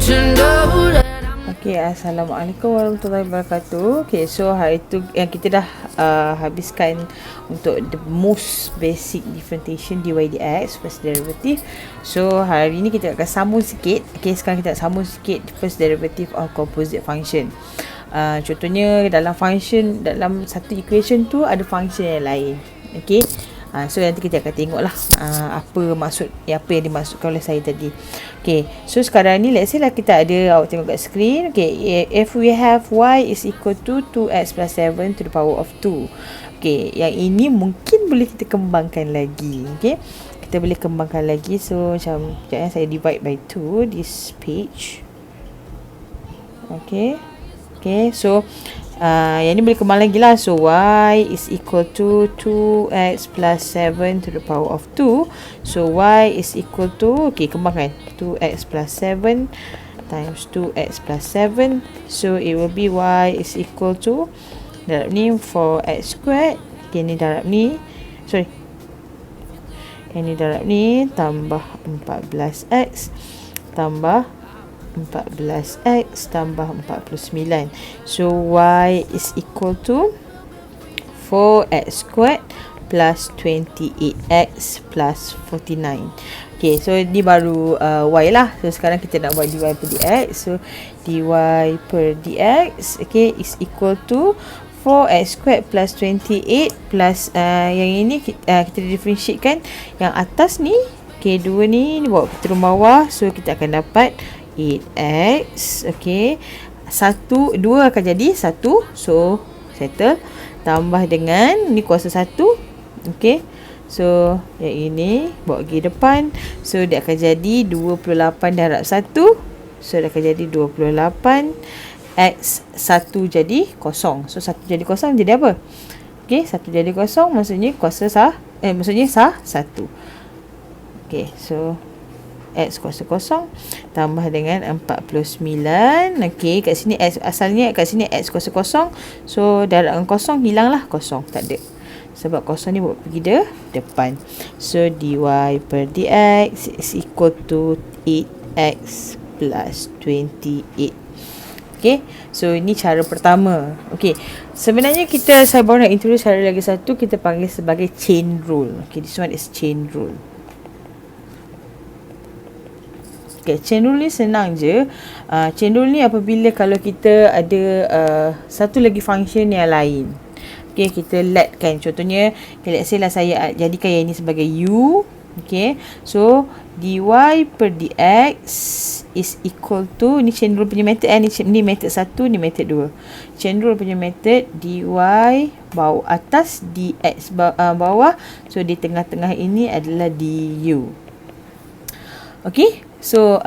Okay, Assalamualaikum warahmatullahi wabarakatuh. Okay, so hari tu yang kita dah habiskan untuk the most basic differentiation dy dx first derivative. So hari ni kita akan sambung sikit. Okay, sekarang kita nak sambung sikit first derivative of composite function. Contohnya dalam function, dalam satu equation tu ada function yang lain. Okay, so nanti kita akan tengoklah apa yang dimaksudkan oleh saya tadi. Okay, so sekarang ni let's say lah kita ada, awak tengok kat screen. Okay, if we have y is equal to 2x plus 7 to the power of 2. Okay, yang ini mungkin boleh kita kembangkan lagi. Okay, kita boleh kembangkan lagi. So macam, sekejap saya divide by 2 this page. Okay, so yang ni boleh kembang lagi lah. So y is equal to 2x plus 7 to the power of 2. So y is equal to, okay, kembangkan 2x plus 7 times 2x plus 7. So it will be y is equal to, darab ni 4x squared. Okay, ni darab ni, sorry, yang ni darab ni tambah 14x tambah 14x tambah 49. So y is equal to 4x squared plus 28x plus 49. Okay, so ni baru y lah. So sekarang kita nak buat dy per dx. So dy per dx, okay, is equal to 4x squared plus 28 plus yang ini kita differentiatekan. Yang atas ni, okay, 2 ni bawa ke turun bawah. So kita akan dapat 8x, okay, 2 akan jadi 1, so settle, tambah dengan ni kuasa 1, okay, so yang ini bawa pergi depan, so dia akan jadi 28 darab 1, so dia akan jadi 28, x 1 jadi kosong, so 1 jadi kosong jadi apa? Okay, 1 jadi kosong maksudnya kuasa maksudnya sah 1. Okay, so x kuasa kosong tambah dengan 49. Okey, kat sini x asalnya, kat sini x kuasa kosong. So darab dengan kosong hilanglah, kosong tak ada. Sebab kosong ni bawa pergi depan. So dy per dx is equal to 8x plus 28. Okay, so ini cara pertama. Okay, sebenarnya saya baru nak introduce cara lagi satu, kita panggil sebagai chain rule. Okay, this one is chain rule. Okay, chain rule ni senang je. Chain rule ni apabila kalau kita ada satu lagi function yang lain. Okay, kita let kan. Contohnya, okay, let's say lah saya jadikan yang ini sebagai u. Okay, so dy per dx is equal to, ni chain rule punya method ni method 1, ni method 2. Chain rule punya method dy bawah atas, dx bawah. So di tengah-tengah ini adalah du. Okay, so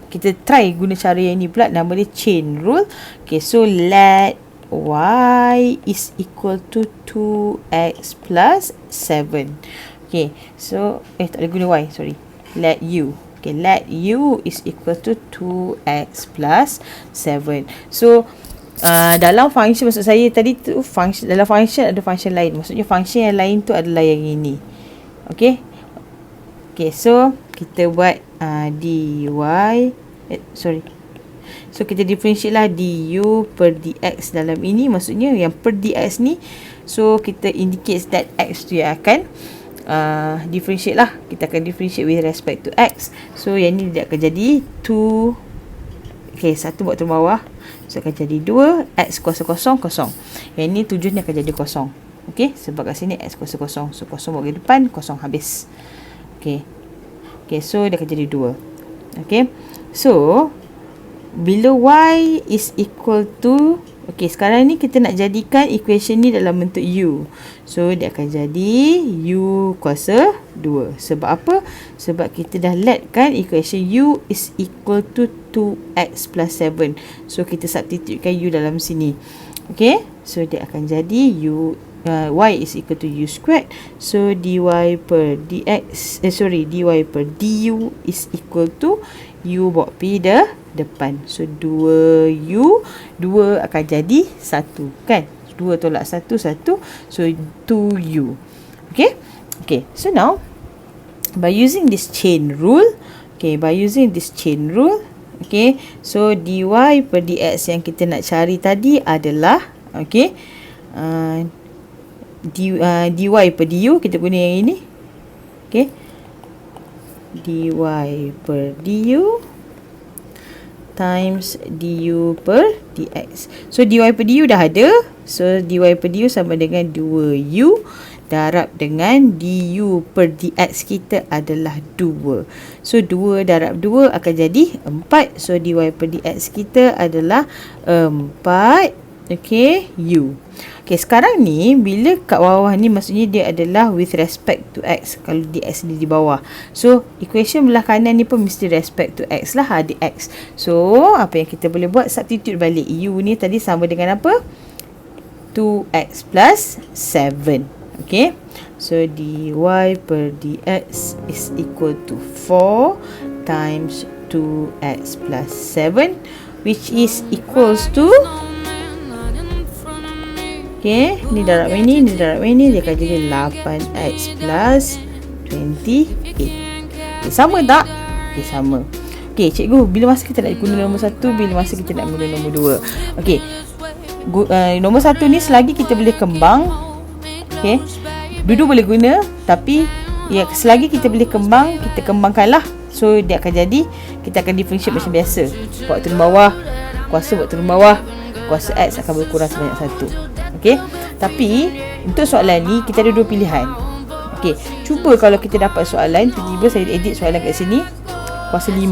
kita try guna cara yang ni pula, nama dia chain rule. Okay, so let y is equal to 2x plus 7. Okay, so tak boleh guna y, sorry, let u. Okay, let u is equal to 2x plus 7. So dalam function, maksud saya tadi tu function, dalam function ada function lain, maksudnya function yang lain tu adalah yang ini. Okay, so kita buat so kita differentiate lah du per dx dalam ini, maksudnya yang per dx ni, so kita indicate that x tu yang akan differentiate lah, kita akan differentiate with respect to x. So yang ni dia akan jadi 2, okay, 1 buat turun bawah, so akan jadi 2, x kuasa kosong, kosong. Yang ni 7 ni akan jadi kosong. Okay, sebab kat sini x kuasa kosong, so kosong buat ke depan, kosong habis. Okay, so dia akan jadi 2. Okay, so bila y is equal to, okay, sekarang ni kita nak jadikan equation ni dalam bentuk u. So dia akan jadi u kuasa 2. Sebab apa? Sebab kita dah let kan equation u is equal to 2x plus 7. So kita substitutekan u dalam sini. Okay, so dia akan jadi y is equal to u squared. So dy per dx, dy per du is equal to u bawa pi depan. So 2u, 2 akan jadi 1 kan. 2 tolak 1, 1. So 2u. Okay, so now by using this chain rule, Okay, so dy per dx yang kita nak cari tadi adalah, okay, dy per du, kita guna yang ini. Okay, dy per du times du per dx. So dy per du dah ada. So dy per du sama dengan 2u darab dengan du per dx kita adalah 2. So 2 darab 2 akan jadi 4. So dy per dx kita adalah 4. Okay, u. Okay, sekarang ni bila kat bawah ni maksudnya dia adalah with respect to x. Kalau dx ni di bawah, so equation belah kanan ni pun mesti respect to x lah, ada x. So apa yang kita boleh buat, substitute balik. U ni tadi sama dengan apa? 2x plus 7. Okay, so dy per dx is equal to 4 times 2x plus 7, which is equals to, okay, ni darab ini, ni darab ini, dia akan jadi 8x plus 28. Okay, sama tak? Okay, sama. Okay, cikgu, bila masa kita nak guna nombor 1, bila masa kita nak guna nombor 2? Okay, nombor 1 ni selagi kita boleh kembang, okay, dua-dua boleh guna, tapi ya, selagi kita boleh kembang, kita kembangkanlah. So dia akan jadi, kita akan differentiate macam biasa. Buat turun bawah, kuasa buat turun bawah, kuasa x akan berkurang sebanyak 1. Okay, tapi untuk soalan ni kita ada dua pilihan. Okay, cuba kalau kita dapat soalan, tiba-tiba saya edit soalan kat sini, kuasa 5.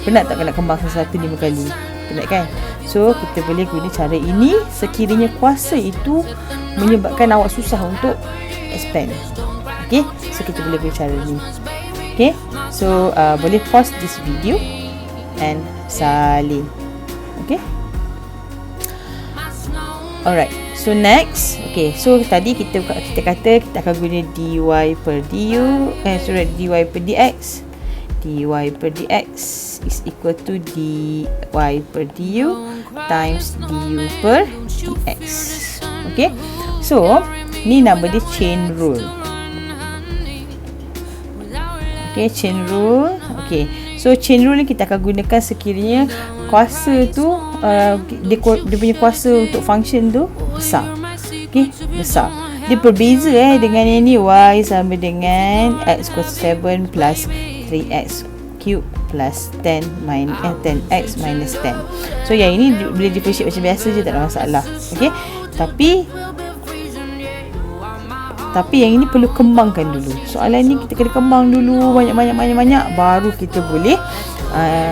Penat tak nak kembang satu 5 kali? Penat kan? So kita boleh guna cara ini sekiranya kuasa itu menyebabkan awak susah untuk expand. Okay, so kita boleh guna cara ni. Okay, so boleh pause this video and salin. Okay, alright, so next, okay, so tadi kita kata kita akan guna dy per du, dy per dx. Dy per dx is equal to dy per du times du per dx. Okay, so ni nama dia chain rule. Okay, chain rule. Okay, so chain rule ni kita akan gunakan sekiranya kuasa tu dia punya kuasa untuk function tu besar. Okay, besar. Dia berbeza dengan yang ni, y sama dengan x kuasa 7 plus 3x cube plus 10x minus 10. So yang ini boleh differentiate macam biasa je, tak ada masalah. Okay, tapi yang ini perlu kembangkan dulu. Soalan ni kita kena kembang dulu banyak baru kita boleh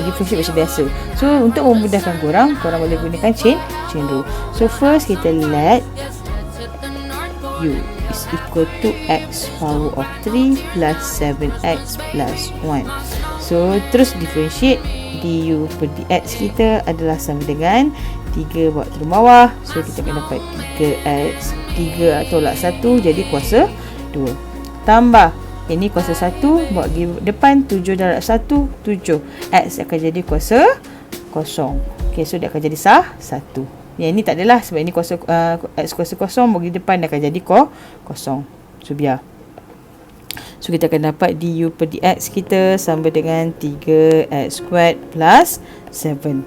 differentiate macam biasa. So untuk memudahkan korang boleh gunakan chain rule. So first kita let u is equal to x power of 3 plus 7x plus 1. So terus differentiate, du per dx kita adalah sama dengan 3 buat turun bawah. So kita akan dapat 3x, 3 tolak 1 jadi kuasa 2. Tambah ini kuasa 1 bawa pergi depan, 7 darab 1 7. X akan jadi kuasa 0. Okay, so dia akan jadi sah 1. Yang ini tak adalah sebab ini kuasa x kuasa 0 bagi depan akan jadi kosong. So biar. So kita akan dapat du per dx kita sama dengan 3x squared plus 7.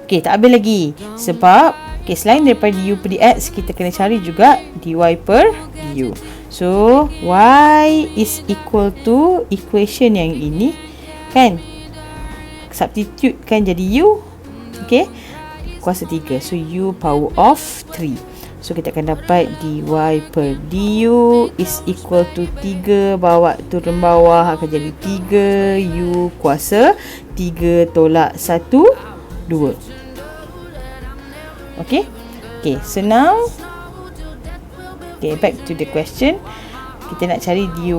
Okey, tak habis lagi. Sebab selain daripada du per dx, kita kena cari juga dy per du. So y is equal to equation yang ini kan, substitute kan jadi u. Okey, kuasa 3. So u power of 3. So kita akan dapat dy per du is equal to 3 bawa turun bawah akan jadi 3 u kuasa 3 tolak 1 2. Okay, so now back to the question. Kita nak cari dy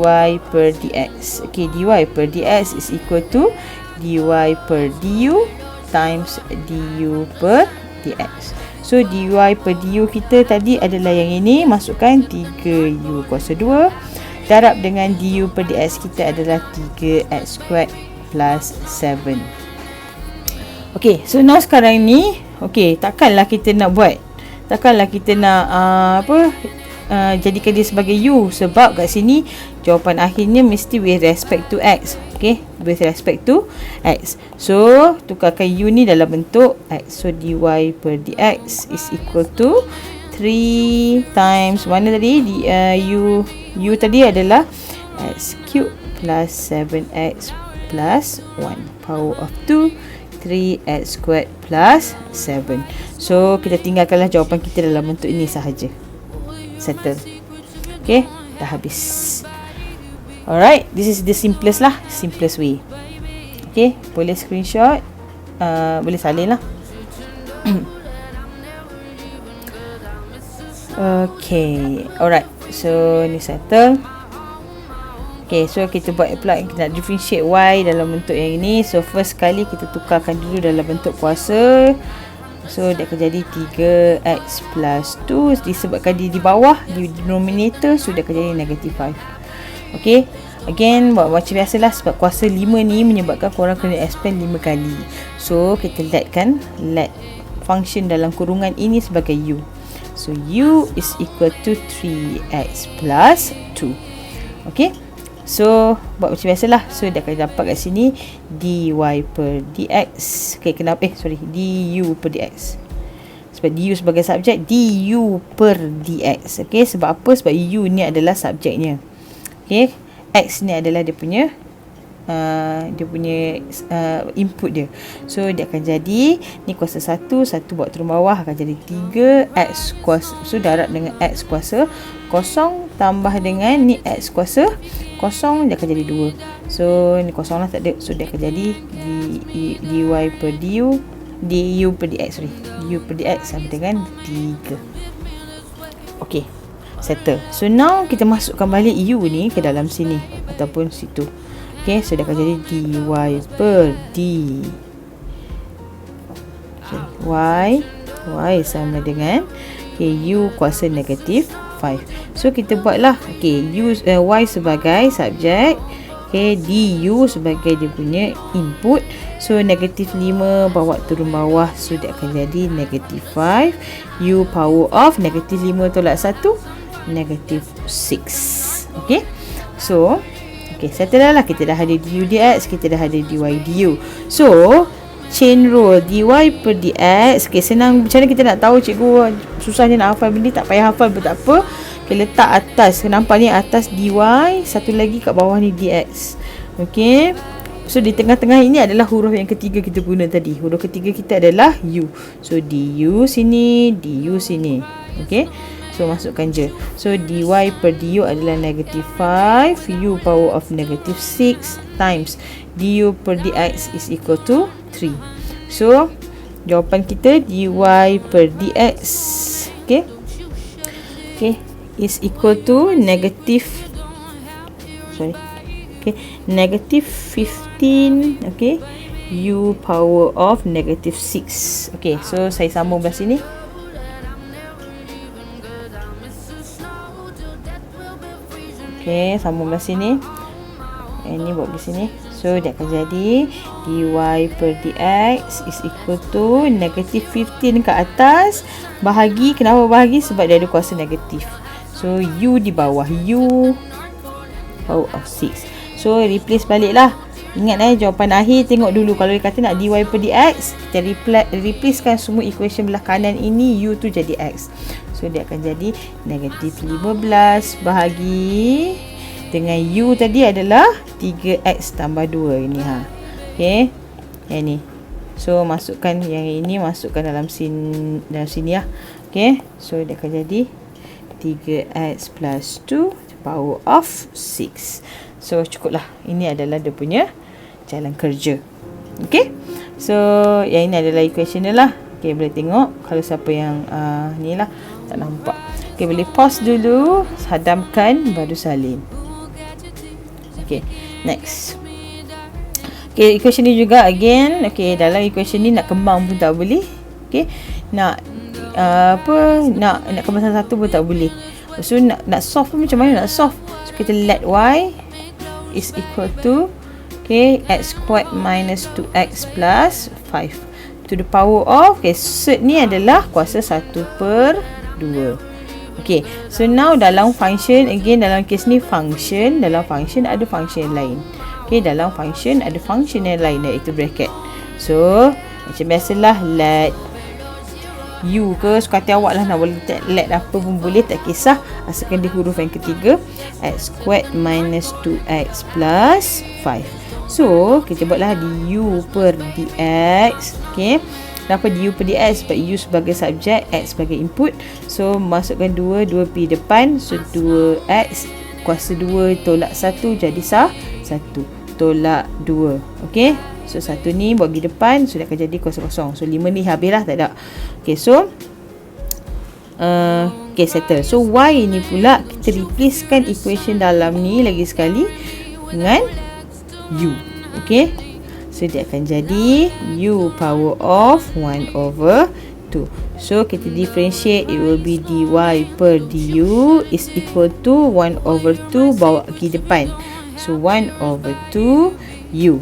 per dx. Okay, dy per dx is equal to dy per du times du per dx. So dy per du kita tadi adalah yang ini, masukkan 3u kuasa 2 darab dengan du per dx kita adalah 3x squared plus 7. Okay, so now sekarang ni takkanlah kita nak jadikan dia sebagai u, sebab kat sini jawapan akhirnya mesti with respect to X. Okay, with respect to X. So, tukarkan U ni dalam bentuk X. So, dy per dx is equal to 3 times, mana tadi? U tadi adalah X cube plus 7X plus 1 power of 2 3x squared plus 7. So, kita tinggalkanlah jawapan kita dalam bentuk ini sahaja. Settle. Okay, dah habis. Alright, this is the simplest way. Okay, boleh screenshot, boleh salin lah. Okay, alright. So, ni settle. Okay, so kita buat apply, kita nak differentiate y dalam bentuk yang ini. So, first kali kita tukarkan dulu dalam bentuk kuasa. So, dia akan jadi 3x plus 2. Disebabkan di bawah, di denominator, so dia akan jadi negative 5. Okay, again, buat macam biasalah, sebab kuasa 5 ni menyebabkan korang kena expand 5 kali. So, kita let function dalam kurungan ini sebagai u. So, u is equal to 3x plus 2. Okay, so, buat macam biasalah. So, dia akan dapat kat sini dy per dx. Okay, kenapa? Du per dx. Sebab du sebagai subjek, du per dx. Okay, sebab apa? Sebab u ni adalah subjeknya. Okay, x ni adalah dia punya input dia. So, dia akan jadi, ni kuasa 1 buat turun bawah akan jadi 3x kuasa. So, darab dengan x kuasa kosong tambah dengan ni x kuasa kosong, dia akan jadi 2. So, ni kosong lah, tak ada. So, dia akan jadi dy per du per dx, du per dx sama dengan 3. Okay, settle. So, now kita masukkan balik u ni ke dalam sini ataupun situ. Okay, so dia akan jadi dy per d. Okay, y sama dengan u kuasa negatif 5. So, kita buatlah. Okay, y sebagai subjek. Okay, du sebagai dia punya input. So, negatif 5 bawa turun bawah. So, dia akan jadi negatif 5. U power of negatif 5 tolak 1. Negatif 6. Okay, so, okay, settle lah. Kita dah ada du dx, kita dah ada dy du. So, chain rule dy per dx. Okay, senang. Macam mana kita nak tahu, cikgu susahnya nak hafal benda, tak payah hafal pun tak apa. Okay, letak atas. Nampak ni atas dy, satu lagi kat bawah ni dx. Okay, so di tengah-tengah ini adalah huruf yang ketiga kita guna tadi. Huruf ketiga kita adalah u. So, du sini, du sini. Okay, so masukkan je. So, dy per du adalah negative 5 u power of negative 6 times du per dx is equal to 3. So, jawapan kita dy per dx, okay, is equal to negative negative 15, okay, u power of negative 6. Okay, so saya sambung belah sini. Okay, sambung belah sini. Ini buat di sini. So, dia akan jadi dy per dx is equal to negative 15 ke atas. Bahagi, kenapa bahagi? Sebab dia ada kuasa negatif. So, u di bawah, u power of 6. So, replace balik lah. Ingat jawapan akhir tengok dulu. Kalau dia kata nak dy per dx, kita replacekan semua equation belah kanan ini, u tu jadi x. So, dia akan jadi negatif 15 bahagi dengan u tadi adalah 3x tambah 2 ini ha. Okay, yang ni. So, masukkan yang ini, masukkan dalam sini lah. Okay, so dia akan jadi 3x plus 2 power of 6. So, cukuplah. Ini adalah dia punya jalan kerja. Okay, so yang ini adalah equation dia lah. Okay, boleh tengok. Kalau siapa yang ni lah tak nampak. Okay, boleh pause dulu, hadamkan, baru salin. Okay, next. Okay, equation ni juga again. Okay, dalam equation ni nak kembang pun tak boleh. Okay, nak nak kembang satu pun tak boleh. So, nak solve pun macam mana nak solve? So, kita let y is equal to, okay, x squared minus 2x plus 5 to the power of, okay, set ni adalah kuasa 1/2. Okay, so now dalam function, again dalam kes ni function, dalam function ada function lain. Okay, dalam function ada function yang lain, iaitu bracket. So macam biasalah, let U ke suka hati awak lah, nak boleh let apa pun boleh, tak kisah, asalkan dia huruf yang ketiga. X squared minus 2x plus 5. So kita buatlah du per dx. Okay, kenapa du per dx? Sebab u sebagai subjek, x sebagai input. So masukkan 2 pi depan. So 2x kuasa 2 tolak 1 jadi 1 tolak 2. Okay, so 1 ni buat pergi depan, so dia akan jadi kosong-kosong. So 5 ni habis lah, tak ada. Okay, so okay, settle. So y ni pula kita replacekan equation dalam ni lagi sekali dengan u. Okay, so dia akan jadi u power of 1 over 2. So kita differentiate, it will be dy per du is equal to 1 over 2 bawa pergi depan. So 1 over 2 u.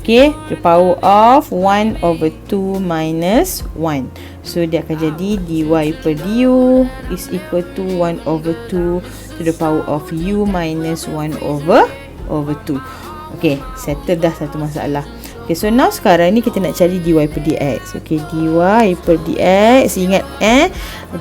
Okay, the power of 1 over 2 minus 1. So dia akan jadi dy per du is equal to 1 over 2 to the power of u minus 1 over 2. Okay, settle dah satu masalah. Okay, so now sekarang ni kita nak cari dy per dx. Okay, dy per dx, ingat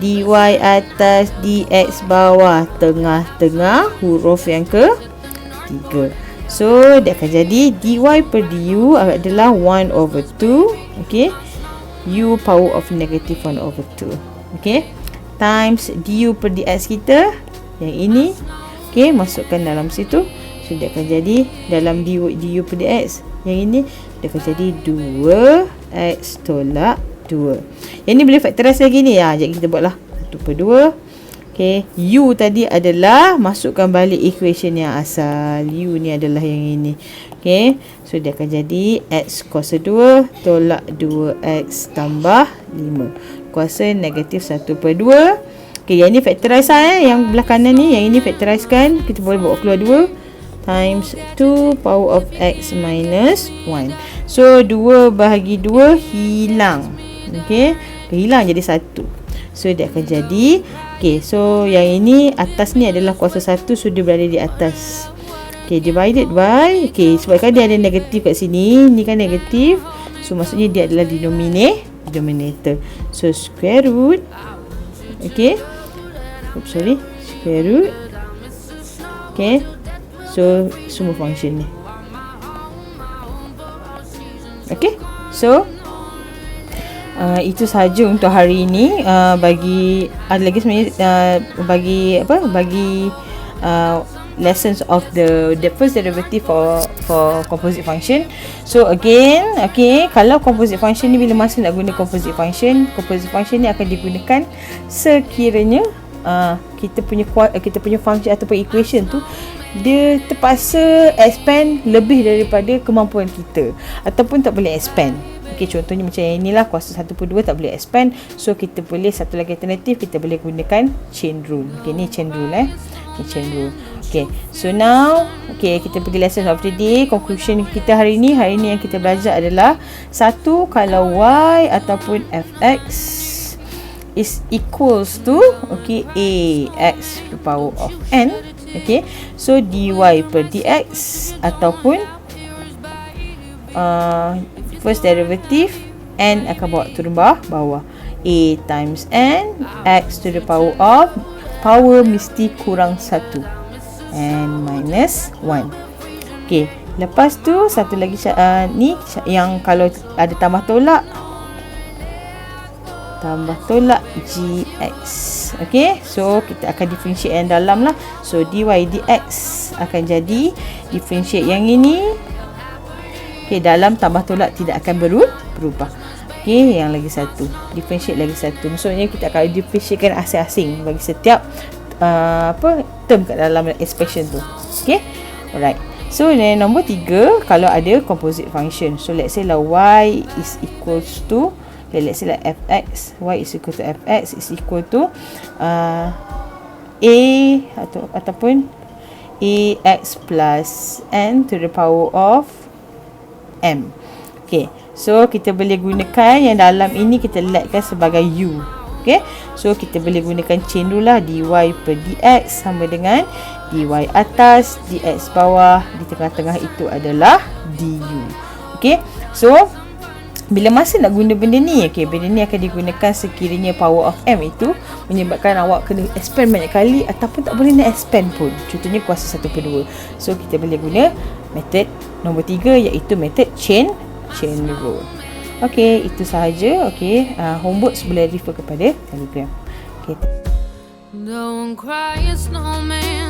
dy atas dx bawah, tengah-tengah huruf yang ke-3. So dia akan jadi dy per du adalah 1 over 2. Okay, u power of negative 1 over 2. Okay, times du per dx kita yang ini. Okay, masukkan dalam situ. So dia akan jadi dalam du per dx yang ini, dia akan jadi 2x tolak 2. Yang ni boleh factorize lagi ni ya. Jadi kita buatlah 1 per 2. Okay, u tadi adalah masukkan balik equation yang asal. U ni adalah yang ini. Okay, so dia akan jadi x kuasa 2 tolak 2x tambah 5 kuasa negatif 1 per 2. Okay, yang ni factorize yang belah kanan ni, yang ini factorize kan, kita boleh bawa keluar 2 times 2 power of x minus 1. So 2 bahagi 2 hilang. Okay, hilang jadi 1. So dia akan jadi, okay, so yang ini atas ni adalah kuasa 1, so dia berada di atas. Okay, divided by, okay, sebab kan dia ada negatif kat sini, ni kan negatif, so maksudnya dia adalah denominator. So square root, okay, square root, okay, so semua function ni. Okay, so itu sahaja untuk hari ini. Bagi ada lagi sebenarnya bagi lessons of the first derivative for composite function. So again, okay, kalau composite function ni, bila masa nak guna composite function ni akan digunakan sekiranya kita punya function ataupun equation tu dia terpaksa expand lebih daripada kemampuan kita, ataupun tak boleh expand. Okay, contohnya macam yang inilah, kuasa 1 per 2 tak boleh expand. So kita boleh, satu lagi alternatif, kita boleh gunakan chain rule. Okay, ni chain rule ni chain rule. Okay, so now, okay, kita pergi lesson of the day. Conclusion kita hari ni yang kita belajar adalah, satu, kalau y ataupun fx is equals to, okay, ax to the power of n. Okay, so dy per dx ataupun first derivative n akan bawa turun bawah, a times n x to the power of, power mesti kurang 1, n minus 1. Okay, lepas tu satu lagi ni yang kalau ada tambah tolak gx. Okay, so kita akan differentiate yang dalam lah. So dy dx akan jadi differentiate yang ini. Okay, dalam tambah tolak tidak akan berubah. Okay, yang lagi satu, differentiate lagi satu. Maksudnya kita akan differentiatekan asing-asing bagi setiap term kat dalam expression tu. Okay, alright. So nombor 3, kalau ada composite function. So let's say lah y is equals to, let's say lah fx, y is equal to fx is equal to a ataupun ax plus n to the power of m. Okay, so kita boleh gunakan yang dalam ini, kita letkan sebagai u. Okey, so kita boleh gunakan chain dulu lah. dy per dx sama dengan dy atas dx bawah, di tengah-tengah itu adalah du. Okey, so bila masa nak guna benda ni, okey, benda ni akan digunakan sekiranya power of m itu menyebabkan awak kena expand banyak kali ataupun tak boleh nak expand pun. Contohnya kuasa 1/2. So kita boleh guna method nombor 3 iaitu method chain rule. Okey, itu sahaja. Okey, homework boleh refer kepada Telegram. Okey. Don't cry, it's no man.